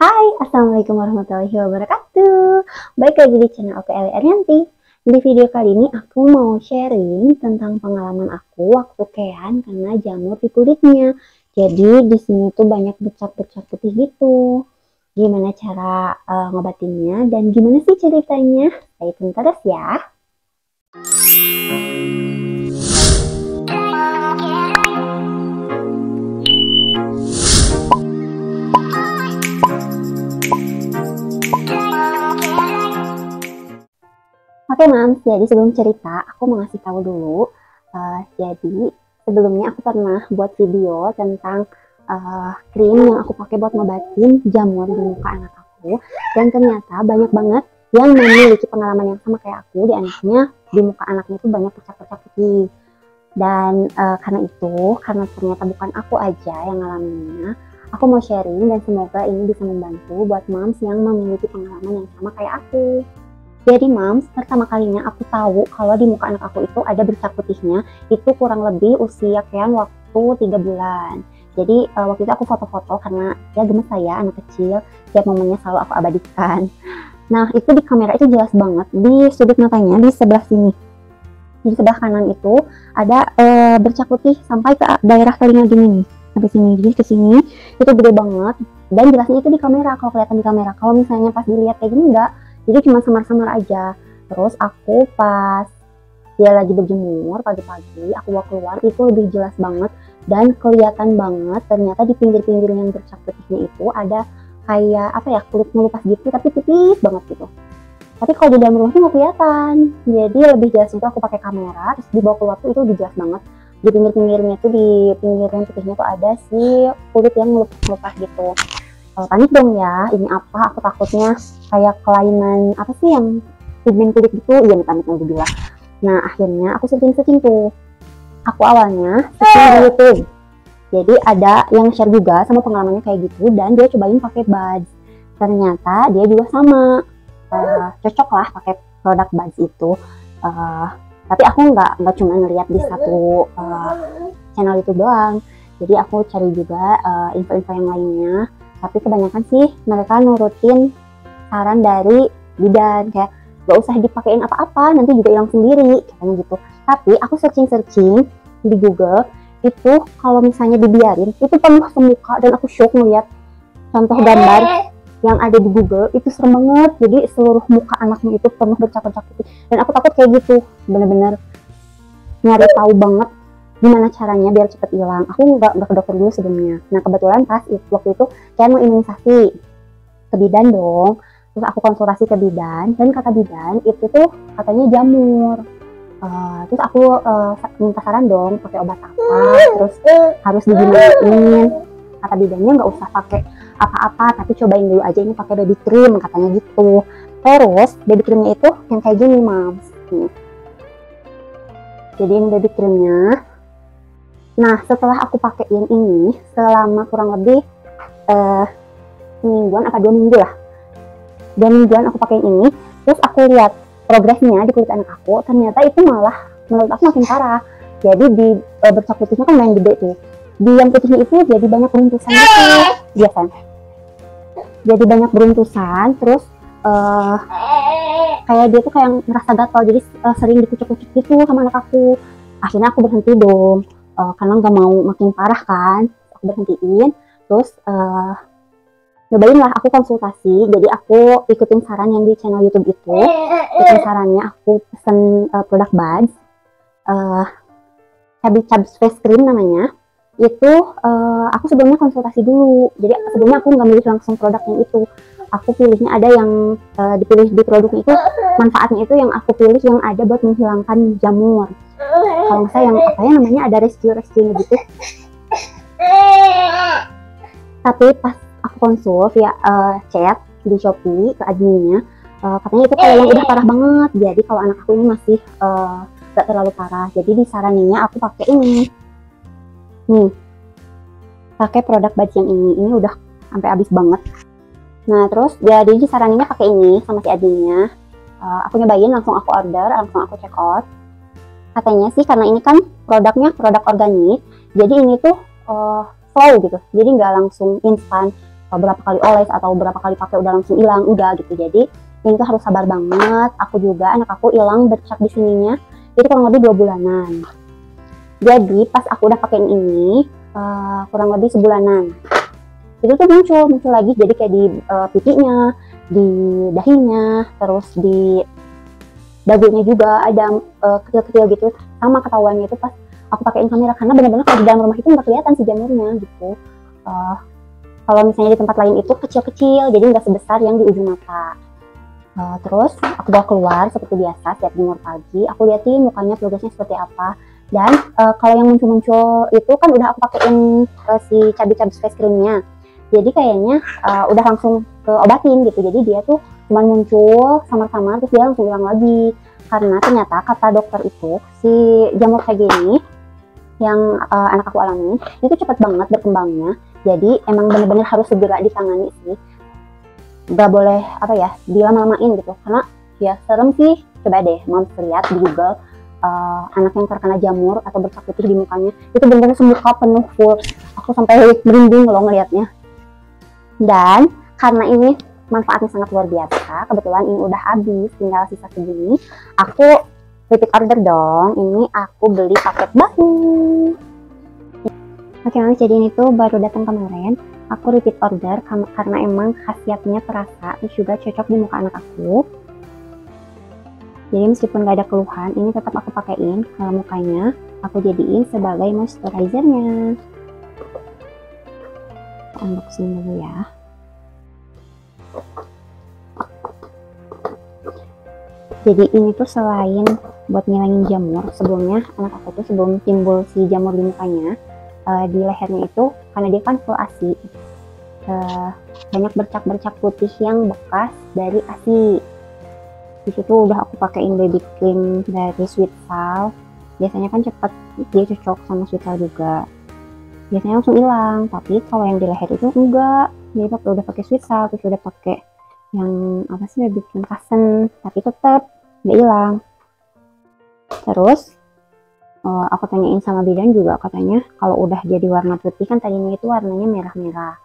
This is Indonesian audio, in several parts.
Hai, Assalamualaikum warahmatullahi wabarakatuh. Baik lagi di channel Oke Eli Arianti. Di video kali ini aku mau sharing tentang pengalaman aku waktu kean kena jamur di kulitnya. Jadi di sini tuh banyak bercak-bercak putih gitu. Gimana cara ngobatinnya dan gimana sih ceritanya? Stay tune terus ya. Oke Mams, jadi sebelum cerita aku mau ngasih tahu dulu. Jadi sebelumnya aku pernah buat video tentang krim yang aku pakai buat ngobatin jamur di muka anak aku, dan ternyata banyak banget yang memiliki pengalaman yang sama kayak aku, di muka anaknya itu banyak bercak-bercak putih. Dan karena ternyata bukan aku aja yang ngalaminnya, aku mau sharing dan semoga ini bisa membantu buat Mams yang memiliki pengalaman yang sama kayak aku. Jadi Mams, pertama kalinya aku tahu kalau di muka anak aku itu ada bercak putihnya, itu kurang lebih usia kean waktu 3 bulan. Jadi waktu itu aku foto-foto karena ya gemes saya, anak kecil, tiap momennya selalu aku abadikan. Nah itu di kamera itu jelas banget, di sudut matanya, di sebelah sini. Di sebelah kanan itu ada bercak putih sampai ke daerah telinga gini nih, sampai sini, jadi ke sini, itu gede banget. Dan jelasnya itu di kamera, kalau kelihatan di kamera. Kalau misalnya pas dilihat kayak gini enggak. Jadi cuma samar-samar aja. Terus aku pas dia lagi berjemur pagi-pagi, aku bawa keluar, itu lebih jelas banget dan kelihatan banget. Ternyata di pinggir-pinggir yang bercak putihnya itu ada kayak apa ya, kulit ngelupas gitu, tapi tipis banget gitu. Tapi kalau di dalam rumah tuh nggak kelihatan. Jadi lebih jelas itu aku pakai kamera, terus dibawa keluar tuh itu lebih jelas banget. Di pinggir-pinggirnya tuh, di pinggiran putihnya tuh ada si kulit yang ngelupas gitu. Panik dong ya, ini apa, aku takutnya kayak kelainan apa sih yang pigmen kulit gitu, iya amit-amit yang bilang. Nah akhirnya aku searching tuh, aku awalnya searching di YouTube, jadi ada yang share juga sama pengalamannya kayak gitu, dan dia cobain pakai buds. Ternyata dia juga sama, cocok lah pakai produk buds itu. Tapi aku nggak cuma ngeliat di satu channel YouTube doang, jadi aku cari juga info-info yang lainnya. Tapi kebanyakan sih mereka nurutin saran dari bidan, kayak gak usah dipakein apa-apa, nanti juga hilang sendiri, katanya gitu. Tapi aku searching di Google, itu kalau misalnya dibiarin, itu penuh semuka, dan aku shock ngeliat contoh gambar yang ada di Google, itu serem banget. Jadi seluruh muka anaknya itu penuh bercak-bercak putih, dan aku takut kayak gitu, bener-bener nyari tahu banget gimana caranya biar cepet hilang. Aku nggak ke dokter dulu sebelumnya. Nah kebetulan pas waktu itu saya mau imunisasi ke bidan dong. Terus aku konsultasi ke bidan, dan kata bidan itu tuh katanya jamur. Terus aku minta saran dong pakai obat apa, terus harus digimanain. Kata bidannya nggak usah pakai apa-apa, tapi cobain dulu aja ini pakai baby cream, katanya gitu. Terus baby creamnya itu yang kayak gini Mams. Jadi ini baby creamnya. Nah setelah aku pakein ini selama kurang lebih semingguan apa 2 minggu lah, 2 mingguan aku pakein ini, terus aku lihat progresnya di kulit anak aku, ternyata itu malah menurut aku makin parah. Jadi di bercak putihnya kan main gede tuh, di yang putihnya itu jadi banyak beruntusan gitu biasanya. Jadi banyak beruntusan, terus kayak dia tuh kayak ngerasa gatal, jadi sering dikucuk-kucuk gitu sama anak aku. Akhirnya aku berhenti dong, karena nggak mau makin parah kan. Aku berhentiin, terus nyobain lah aku konsultasi. Jadi aku ikutin saran yang di channel YouTube itu, ikutin sarannya, aku pesen produk buds, Cabbage Face Cream namanya. Itu aku sebelumnya konsultasi dulu, jadi sebelumnya aku nggak milih langsung produk yang itu. Aku pilihnya ada yang dipilih di produknya itu, manfaatnya itu yang aku pilih yang ada buat menghilangkan jamur. Kalau misalnya yang apa ya namanya, ada rescue-nya gitu. Tapi pas aku konsul via chat di Shopee ke adminnya, katanya itu kalau yang udah parah banget. Jadi kalau anak aku ini masih gak terlalu parah, jadi disaraninnya aku pakai ini nih, pakai produk buds yang ini udah sampai habis banget. Nah terus jadi disaraninnya pakai ini sama si adminnya. Aku nyobain, langsung aku order, langsung aku check out. Katanya sih karena ini kan produknya produk organik, jadi ini tuh slow gitu, jadi nggak langsung instan berapa kali oles atau berapa kali pakai udah langsung hilang, udah gitu. Jadi ini tuh harus sabar banget. Aku juga, anak aku hilang bercak di sininya itu kurang lebih 2 bulanan. Jadi pas aku udah pakein ini kurang lebih sebulanan, itu tuh muncul lagi. Jadi kayak di pipinya, di dahinya, terus di dagunya juga ada kecil-kecil gitu. Sama ketahuannya itu pas aku pakein kamera, karena benar-benar kalau di dalam rumah itu nggak kelihatan si jamurnya gitu. Kalau misalnya di tempat lain itu kecil-kecil, jadi nggak sebesar yang di ujung mata. Terus aku bawa keluar seperti biasa setiap jemur pagi. Aku liatin mukanya progresnya seperti apa. Dan kalau yang muncul-muncul itu kan udah aku pakein si cabai face creamnya. Jadi kayaknya udah langsung ke obatin gitu. Jadi dia tuh cuma muncul samar-samar terus dia langsung hilang lagi. Karena ternyata kata dokter itu si jamur kayak gini yang anak aku alami itu cepat banget berkembangnya. Jadi emang bener-bener harus segera ditangani sih. Gak boleh dilama-lamain gitu, karena ya serem sih. Coba deh Moms lihat di Google anak yang terkena jamur atau bercak putih di mukanya, itu benar-benar semuka penuh full. Aku sampai merinding loh ngelihatnya. Dan karena ini manfaatnya sangat luar biasa, kebetulan ini udah habis, tinggal sisa segini, aku repeat order dong. Ini aku beli paket baru. Oke Moms, jadi ini tuh baru datang kemarin. Aku repeat order karena emang khasiatnya terasa, terus juga cocok di muka anak aku. Jadi meskipun gak ada keluhan, ini tetap aku pakein ke mukanya. Aku jadiin sebagai moisturizernya. Unboxing dulu ya. Jadi ini tuh selain buat ngilangin jamur, sebelumnya anak aku tuh sebelum timbul si jamur di mukanya, di lehernya itu karena dia kan full ASI, banyak bercak-bercak putih yang bekas dari ASI. Di situ udah aku pakein baby cream dari Sweet Sal. Biasanya kan cepet, dia cocok sama Sweet Sal juga. Biasanya langsung hilang, tapi kalau yang di leher itu enggak. Jadi waktu udah pakai Sweet Sal, terus udah pakai yang baby cream Kasen, tapi tetap nggak hilang. Terus aku tanyain sama bidan juga, katanya kalau udah jadi warna putih, kan tadinya itu warnanya merah-merah.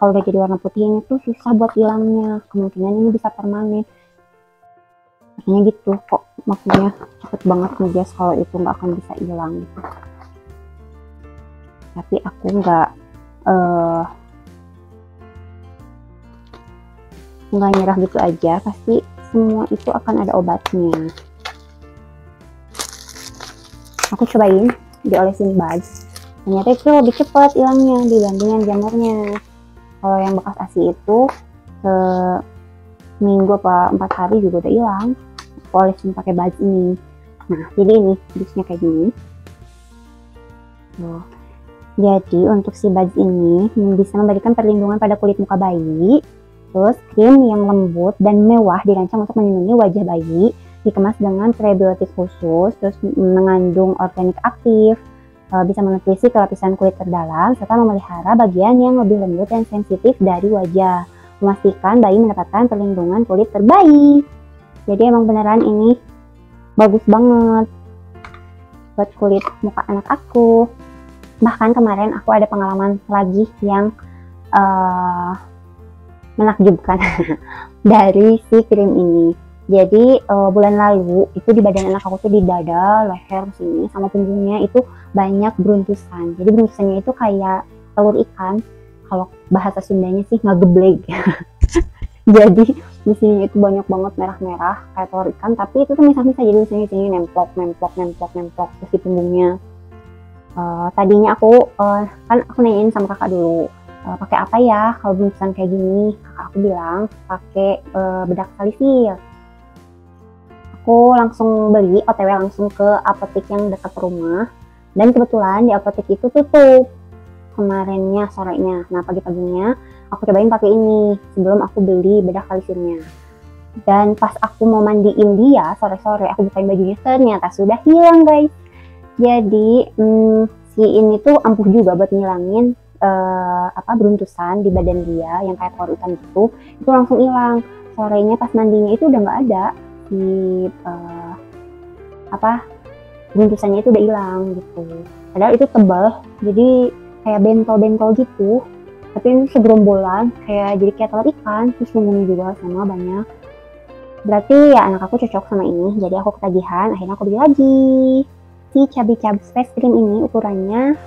Kalau udah jadi warna putih ini tuh susah buat hilangnya, kemungkinan ini bisa permanen. Katanya gitu, kok maksudnya cepet banget ngegas kalau itu nggak akan bisa hilang gitu. Tapi aku nggak nyerah gitu aja, pasti semua itu akan ada obatnya. Aku cobain diolesin buds, ternyata itu lebih cepat hilangnya dibandingin jamurnya. Kalau yang bekas ASI itu seminggu apa 4 hari juga udah hilang. Aku olesin pakai buds ini. Nah, jadi ini budsnya kayak gini. Tuh. Jadi untuk si buds ini bisa memberikan perlindungan pada kulit muka bayi. Terus krim yang lembut dan mewah dirancang untuk melindungi wajah bayi, dikemas dengan prebiotik khusus, terus mengandung organik aktif, bisa menutrisi ke lapisan kulit terdalam, serta memelihara bagian yang lebih lembut dan sensitif dari wajah, memastikan bayi mendapatkan perlindungan kulit terbaik. Jadi emang beneran ini bagus banget buat kulit muka anak aku. Bahkan kemarin aku ada pengalaman lagi yang menakjubkan dari si krim ini. Jadi bulan lalu itu di badan anak aku tuh di dada, leher sini sama punggungnya itu banyak beruntusan. Jadi beruntusannya itu kayak telur ikan. Kalau bahasa Sundanya sih ngegebleg. Jadi di sini itu banyak banget merah-merah kayak telur ikan, tapi itu tuh misah-misah, jadi misalnya di sini nemplok terus di punggungnya. Tadinya aku kan aku nanyain sama kakak dulu, pakai apa ya kalau beruntusan kayak gini. Kakak aku bilang pakai bedak salisil. Aku langsung beli, OTW langsung ke apotek yang dekat rumah, dan kebetulan di apotek itu tutup kemarinnya sorenya. Nah pagi-paginya aku cobain pakai ini sebelum aku beli bedak salisilnya. Dan pas aku mau mandiin dia sore-sore, aku bukain bajunya, ternyata sudah hilang guys. Jadi si ini tuh ampuh juga buat ngilangin beruntusan di badan dia yang kayak telur ikan gitu. Itu langsung hilang. Sorenya pas mandinya itu udah nggak ada si beruntusannya itu udah hilang gitu. Padahal itu tebal, jadi kayak bentol-bentol gitu. tapi ini segerombolan kayak jadi kayak telur ikan, terus bumbunya juga sama banyak. Berarti ya anak aku cocok sama ini, jadi aku ketagihan, akhirnya aku beli lagi. Si Chubby Chubs face cream ini ukurannya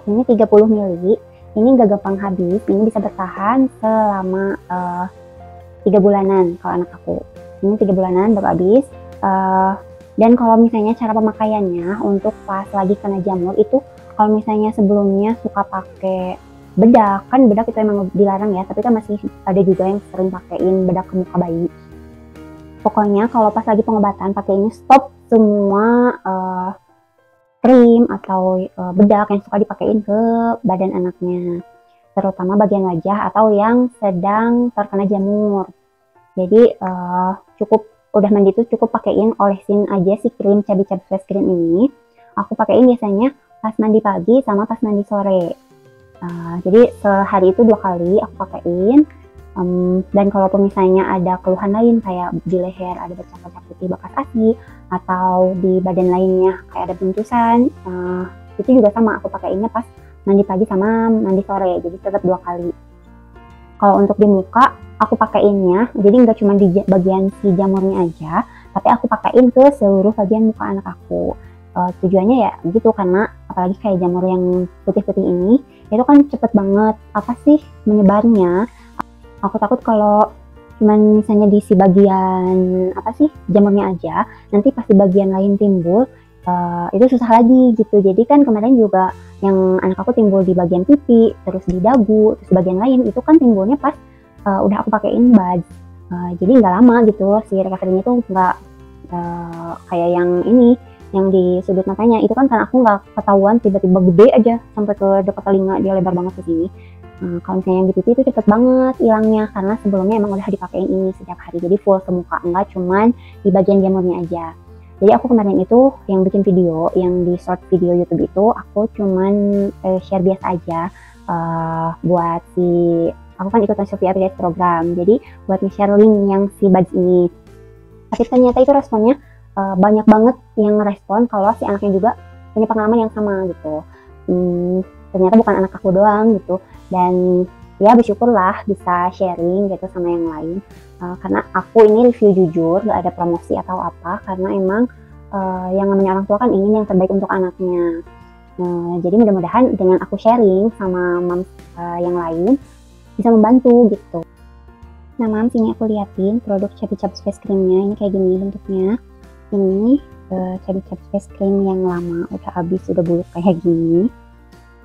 ini 30 ml. Ini gak gampang habis, ini bisa bertahan selama 3 bulanan kalau anak aku. Ini 3 bulanan baru habis. Dan kalau misalnya cara pemakaiannya untuk pas lagi kena jamur itu, kalau misalnya sebelumnya suka pakai bedak, kan bedak itu emang dilarang ya, tapi kan masih ada juga yang sering pakein bedak ke muka bayi. Pokoknya kalau pas lagi pengobatan pakai ini, stop semua krim atau bedak yang suka dipakein ke badan anaknya, terutama bagian wajah atau yang sedang terkena jamur. Jadi cukup udah mandi tuh cukup pakein, olesin aja si krim Chubby Chubs face cream ini. Aku pakein biasanya pas mandi pagi sama pas mandi sore. Jadi sehari itu 2 kali aku pakein. Dan kalaupun misalnya ada keluhan lain kayak di leher ada bercak-bercak putih bekas ASI atau di badan lainnya kayak ada bentusan, itu juga sama aku pakainya pas mandi pagi sama mandi sore, jadi tetap 2 kali. Kalau untuk di muka aku pakainya jadi nggak cuma di bagian si jamurnya aja, tapi aku pakein ke seluruh bagian muka anak aku. Tujuannya ya gitu, karena apalagi kayak jamur yang putih-putih ini itu kan cepet banget menyebarnya. Aku takut kalau cuman misalnya di si bagian jamurnya aja, nanti pas di bagian lain timbul itu susah lagi gitu. Jadi kan kemarin juga yang anak aku timbul di bagian pipi, terus di dagu, terus bagian lain itu kan timbulnya pas udah aku pakein buds. Jadi nggak lama gitu si recovery-nya tuh nggak kayak yang ini, yang di sudut matanya itu kan karena aku nggak ketahuan tiba-tiba gede aja sampai ke dekat telinga, dia lebar banget ke sini. Kalau misalnya yang di pipi itu cepet banget hilangnya karena sebelumnya emang udah dipakein ini setiap hari, jadi full ke muka, enggak cuman di bagian jamurnya aja. Jadi aku kemarin itu yang bikin video, yang di short video YouTube itu aku cuman share biasa aja buat si, aku kan ikutan Shopee Affiliate Program, jadi buat nge-share link yang si buds ini. Tapi ternyata itu responnya banyak banget yang ngerespon kalau si anaknya juga punya pengalaman yang sama gitu. Ternyata bukan anak aku doang gitu, dan ya bersyukurlah bisa sharing gitu sama yang lain, karena aku ini review jujur, gak ada promosi atau apa, karena emang yang namanya orang tua kan ingin yang terbaik untuk anaknya. Jadi mudah-mudahan dengan aku sharing sama moms yang lain bisa membantu gitu. Nah moms, ini aku liatin produk Chubby Chubs face creamnya, ini kayak gini bentuknya. Ini Chubby Chubs face cream yang lama udah habis, udah buluk kayak gini.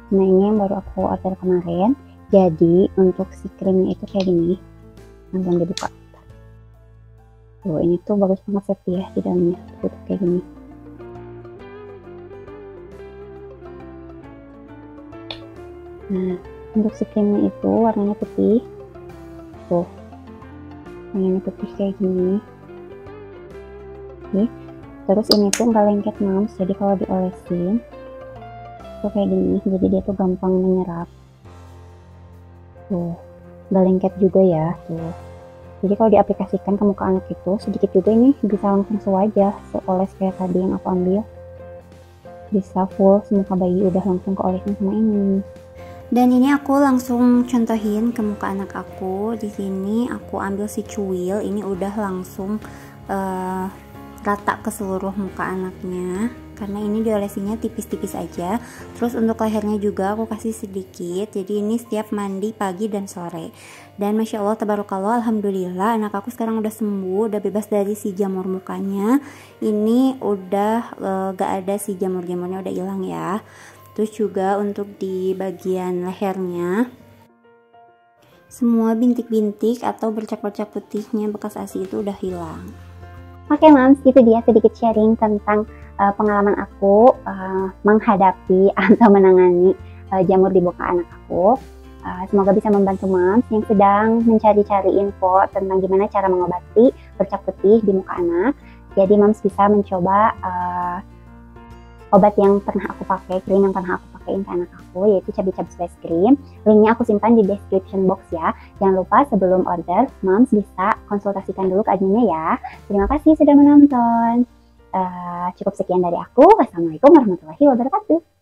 Nah ini yang baru aku order kemarin. Jadi untuk si krimnya itu kayak gini, langsung dibuka. Tuh ini tuh bagus banget safety ya di dalamnya, tuh kayak gini. Nah untuk si krimnya itu warnanya putih, tuh warnanya putih kayak gini. Oke. Terus ini tuh nggak lengket moms, jadi kalau diolesin tuh kayak gini, jadi dia tuh gampang menyerap. Tuh nggak lengket juga ya tuh. Jadi kalau diaplikasikan ke muka anak itu sedikit juga, ini bisa langsung sewajah, seoles kayak tadi yang aku ambil, bisa full semuka bayi udah langsung keolesin sama ini. Dan ini aku langsung contohin ke muka anak aku. Di sini aku ambil si cuil, ini udah langsung rata ke seluruh muka anaknya, karena ini diolesinya tipis-tipis aja. Terus untuk lehernya juga aku kasih sedikit, jadi ini setiap mandi pagi dan sore. Dan masya Allah tabarakallah, alhamdulillah anak aku sekarang udah sembuh, udah bebas dari si jamur mukanya. Ini udah gak ada si jamur-jamurnya, udah hilang ya. Terus juga untuk di bagian lehernya, semua bintik-bintik atau bercak-bercak putihnya bekas ASI itu udah hilang. Oke moms, itu dia sedikit sharing tentang pengalaman aku menghadapi atau menangani jamur di muka anak aku. Semoga bisa membantu moms yang sedang mencari-cari info tentang gimana cara mengobati bercak putih di muka anak. Jadi moms bisa mencoba obat yang pernah aku pakai, krim yang pernah aku pakein ke anak aku, yaitu Chubby Chubs face cream. Linknya aku simpan di description box ya. Jangan lupa sebelum order, moms bisa konsultasikan dulu ke adminnya ya. Terima kasih sudah menonton. Cukup sekian dari aku. Wassalamualaikum warahmatullahi wabarakatuh.